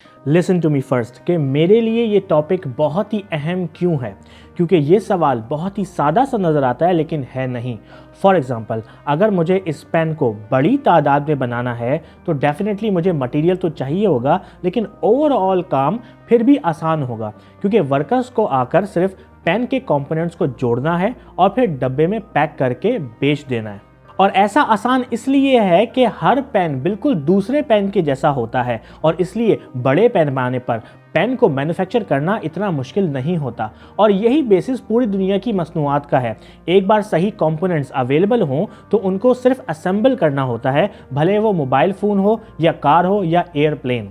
Listen to me first कि मेरे लिए ये टॉपिक बहुत ही अहम क्यों है, क्योंकि ये सवाल बहुत ही सादा सा नज़र आता है लेकिन है नहीं। फॉर एग्ज़ाम्पल, अगर मुझे इस पेन को बड़ी तादाद में बनाना है तो डेफिनेटली मुझे मटेरियल तो चाहिए होगा, लेकिन ओवरऑल काम फिर भी आसान होगा क्योंकि वर्कर्स को आकर सिर्फ पेन के कंपोनेंट्स को जोड़ना है और फिर डब्बे में पैक करके बेच देना है। और ऐसा आसान इसलिए है कि हर पेन बिल्कुल दूसरे पेन के जैसा होता है और इसलिए बड़े पैमाने पर पेन को मैन्युफैक्चर करना इतना मुश्किल नहीं होता। और यही बेसिस पूरी दुनिया की मसनूआत का है। एक बार सही कंपोनेंट्स अवेलेबल हों तो उनको सिर्फ असेंबल करना होता है, भले वो मोबाइल फ़ोन हो या कार हो या एयरप्लेन।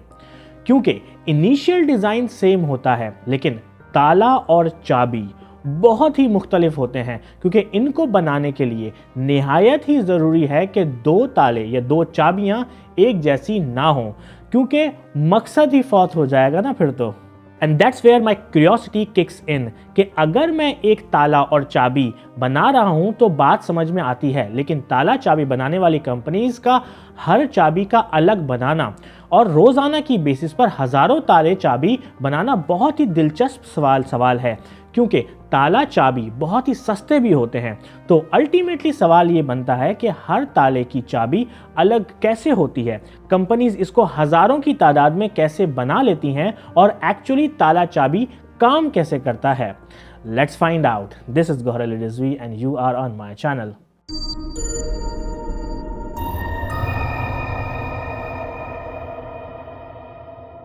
क्योंकि इनिशियल डिज़ाइन सेम होता है लेकिन ताला और चाबी बहुत ही मुख्तलिफ होते हैं, क्योंकि इनको बनाने के लिए निहायत ही ज़रूरी है कि दो ताले या दो चाबियां एक जैसी ना हों, क्योंकि मकसद ही फौत हो जाएगा ना फिर तो। And that's where my curiosity kicks in कि अगर मैं एक ताला और चाबी बना रहा हूं तो बात समझ में आती है, लेकिन ताला चाबी बनाने वाली कंपनीज का हर चाबी का अलग बनाना और रोज़ाना की बेसिस पर हज़ारों ताले चाबी बनाना बहुत ही दिलचस्प सवाल है, क्योंकि ताला चाबी बहुत ही सस्ते भी होते हैं। तो अल्टीमेटली सवाल ये बनता है कि हर ताले की चाबी अलग कैसे होती है, कंपनीज इसको हज़ारों की तादाद में कैसे बना लेती हैं और एक्चुअली ताला चाबी काम कैसे करता है। Let's find out. This is Gauhar Ali Rizvi and you are on my channel.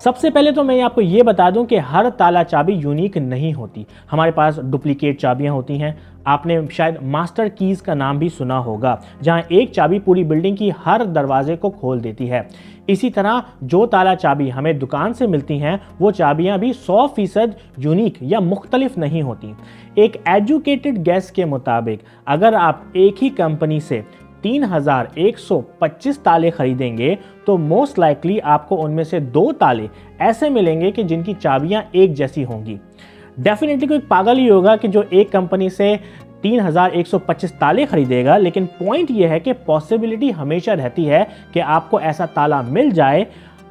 सबसे पहले तो मैं आपको ये बता दूं कि हर ताला चाबी यूनिक नहीं होती। हमारे पास डुप्लीकेट चाबियां होती हैं। आपने शायद मास्टर कीज़ का नाम भी सुना होगा, जहां एक चाबी पूरी बिल्डिंग की हर दरवाजे को खोल देती है। इसी तरह जो ताला चाबी हमें दुकान से मिलती हैं वो चाबियां भी 100% यूनिक या मुख्तलिफ नहीं होती। एक एजुकेटेड गैस के मुताबिक अगर आप एक ही कंपनी से 3125 ताले खरीदेंगे तो मोस्ट लाइकली आपको उनमें से 2 ताले ऐसे मिलेंगे कि जिनकी चाबियां एक जैसी होंगी। डेफिनेटली कोई पागल ही होगा कि जो एक कंपनी से 3125 ताले खरीदेगा, लेकिन पॉइंट यह है कि पॉसिबिलिटी हमेशा रहती है कि आपको ऐसा ताला मिल जाए।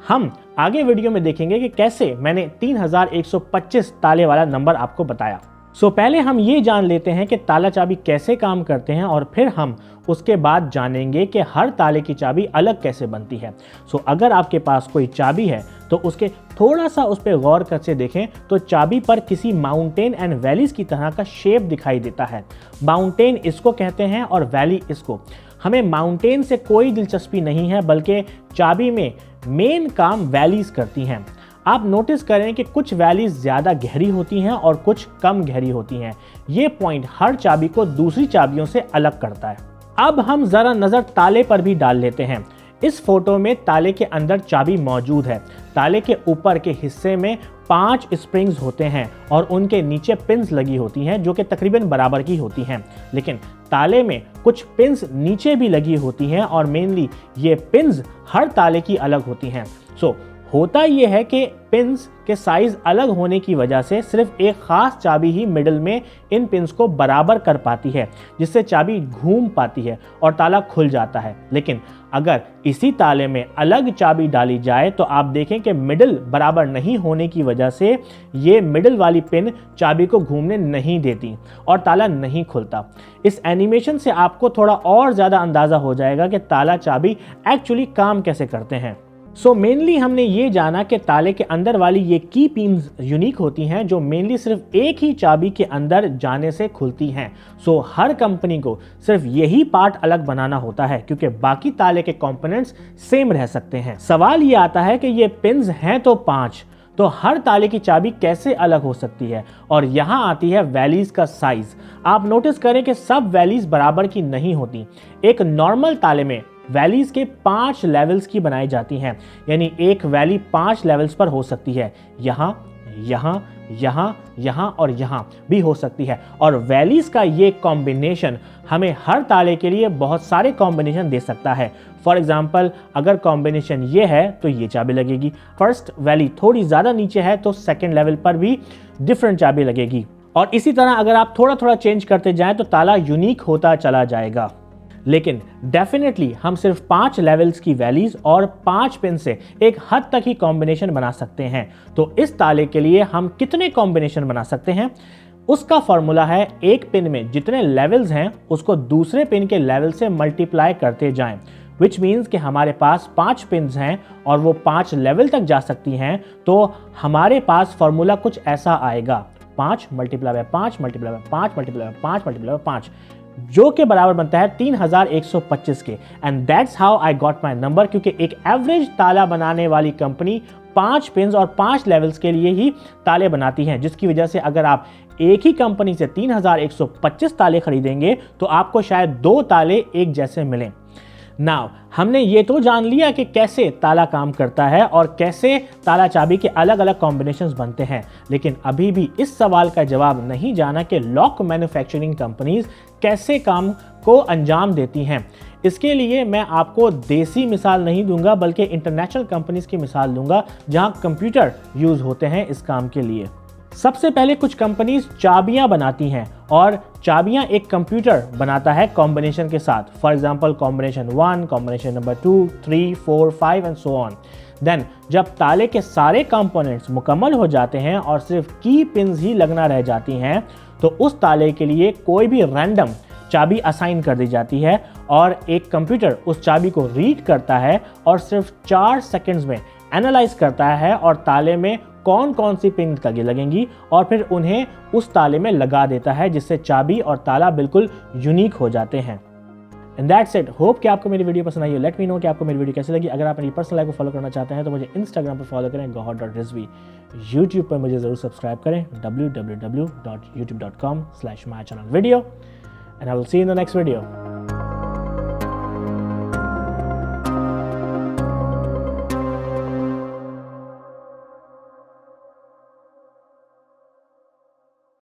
हम आगे वीडियो में देखेंगे कि कैसे मैंने 3125 ताले वाला नंबर आपको बताया। पहले हम ये जान लेते हैं कि ताला चाबी कैसे काम करते हैं और फिर हम उसके बाद जानेंगे कि हर ताले की चाबी अलग कैसे बनती है। अगर आपके पास कोई चाबी है तो उसके थोड़ा सा उस पर गौर करके देखें तो चाबी पर किसी माउंटेन एंड वैलीज की तरह का शेप दिखाई देता है। माउंटेन इसको कहते हैं और वैली इसको। हमें माउंटेन से कोई दिलचस्पी नहीं है, बल्कि चाबी में मेन काम वैलीज करती हैं। आप नोटिस करें कि कुछ वैलीज ज़्यादा गहरी होती हैं और कुछ कम गहरी होती हैं। ये पॉइंट हर चाबी को दूसरी चाबियों से अलग करता है। अब हम ज़रा नज़र ताले पर भी डाल लेते हैं। इस फोटो में ताले के अंदर चाबी मौजूद है। ताले के ऊपर के हिस्से में 5 स्प्रिंग्स होते हैं और उनके नीचे पिन्स लगी होती हैं जो कि तकरीबन बराबर की होती हैं, लेकिन ताले में कुछ पिन्स नीचे भी लगी होती हैं और मेनली ये पिन्स हर ताले की अलग होती हैं। होता यह है कि पिन्स के साइज अलग होने की वजह से सिर्फ एक खास चाबी ही मिडल में इन पिन्स को बराबर कर पाती है, जिससे चाबी घूम पाती है और ताला खुल जाता है। लेकिन अगर इसी ताले में अलग चाबी डाली जाए तो आप देखें कि मिडल बराबर नहीं होने की वजह से ये मिडल वाली पिन चाबी को घूमने नहीं देती और ताला नहीं खुलता। इस एनिमेशन से आपको थोड़ा और ज़्यादा अंदाज़ा हो जाएगा कि ताला चाबी एक्चुअली काम कैसे करते हैं। मेनली हमने ये जाना कि ताले के अंदर वाली ये की पिन्स यूनिक होती हैं जो मेनली सिर्फ एक ही चाबी के अंदर जाने से खुलती हैं। हर कंपनी को सिर्फ यही पार्ट अलग बनाना होता है, क्योंकि बाकी ताले के कंपोनेंट्स सेम रह सकते हैं। सवाल ये आता है कि ये पिन्स हैं तो 5, तो हर ताले की चाबी कैसे अलग हो सकती है? और यहाँ आती है वैलीज का साइज। आप नोटिस करें कि सब वैलीज बराबर की नहीं होती। एक नॉर्मल ताले में वैलीज के 5 लेवल्स की बनाई जाती हैं, यानी एक वैली 5 लेवल्स पर हो सकती है। यहाँ, यहाँ, यहाँ, यहाँ और यहाँ भी हो सकती है। और वैलीज का ये कॉम्बिनेशन हमें हर ताले के लिए बहुत सारे कॉम्बिनेशन दे सकता है। फॉर एग्जाम्पल, अगर कॉम्बिनेशन ये है तो ये चाबी लगेगी। फर्स्ट वैली थोड़ी ज़्यादा नीचे है तो सेकेंड लेवल पर भी डिफरेंट चाबी लगेगी। और इसी तरह अगर आप थोड़ा थोड़ा चेंज करते जाएं तो ताला यूनिक होता चला जाएगा। लेकिन डेफिनेटली हम सिर्फ 5 लेवल्स की वैल्यूज और 5 पिन से एक हद तक ही कॉम्बिनेशन बना सकते हैं। तो इस ताले के लिए हम कितने कॉम्बिनेशन बना सकते हैं, उसका फॉर्मूला है एक पिन में जितने लेवल्स हैं उसको दूसरे पिन के लेवल से मल्टीप्लाई करते जाएं, विच मीन्स कि हमारे पास 5 पिन्स हैं और वो 5 लेवल तक जा सकती हैं। तो हमारे पास फॉर्मूला कुछ ऐसा आएगा, 5 multiply by 5 multiply by 5 multiply by 5 multiply by 5, जो के बराबर बनता है 3125 के। And that's how I got my number, क्योंकि एक एवरेज ताला बनाने वाली कंपनी 5 पिन्स और 5 लेवल्स के लिए ही ताले बनाती हैं, जिसकी वजह से अगर आप एक ही कंपनी से 3125 ताले खरीदेंगे तो आपको शायद 2 ताले एक जैसे मिलें। नाउ हमने ये तो जान लिया कि कैसे ताला काम करता है और कैसे ताला चाबी के अलग अलग कॉम्बिनेशंस बनते हैं, लेकिन अभी भी इस सवाल का जवाब नहीं जाना कि लॉक मैन्युफैक्चरिंग कंपनीज कैसे काम को अंजाम देती हैं। इसके लिए मैं आपको देसी मिसाल नहीं दूंगा बल्कि इंटरनेशनल कंपनीज की मिसाल दूंगा जहां कंप्यूटर यूज होते हैं इस काम के लिए। सबसे पहले कुछ कंपनीज चाबियां बनाती हैं और चाबियां एक कंप्यूटर बनाता है कॉम्बिनेशन के साथ। For example combination 1, combination number 2, 3, 4, 5 and so on. Then जब ताले के सारे कंपोनेंट्स मुकम्मल हो जाते हैं और सिर्फ की पिन्स ही लगना रह जाती हैं, तो उस ताले के लिए कोई भी रैंडम चाबी असाइन कर दी जाती है और एक कंप्यूटर उस चाबी को रीड करता है और सिर्फ 4 सेकंड्स में एनालाइज करता है और ताले में कौन कौन सी पिन लगेंगी और फिर उन्हें उस ताले में लगा देता है, जिससे चाबी और ताला बिल्कुल यूनिक हो जाते हैं। And that's it. होप कि आपको मेरी वीडियो पसंद आई हो। लेट मी नो कि आपको मेरी वीडियो कैसी लगी। अगर आप मेरी पर्सनल लाइफ को फॉलो करना चाहते हैं तो मुझे इंस्टाग्राम पर फॉलो करें gauhar.rizvi। यूट्यूब पर मुझे ज़रूर सब्सक्राइब करें www.youtube.com/mychannelvideo। And I will see in the next video.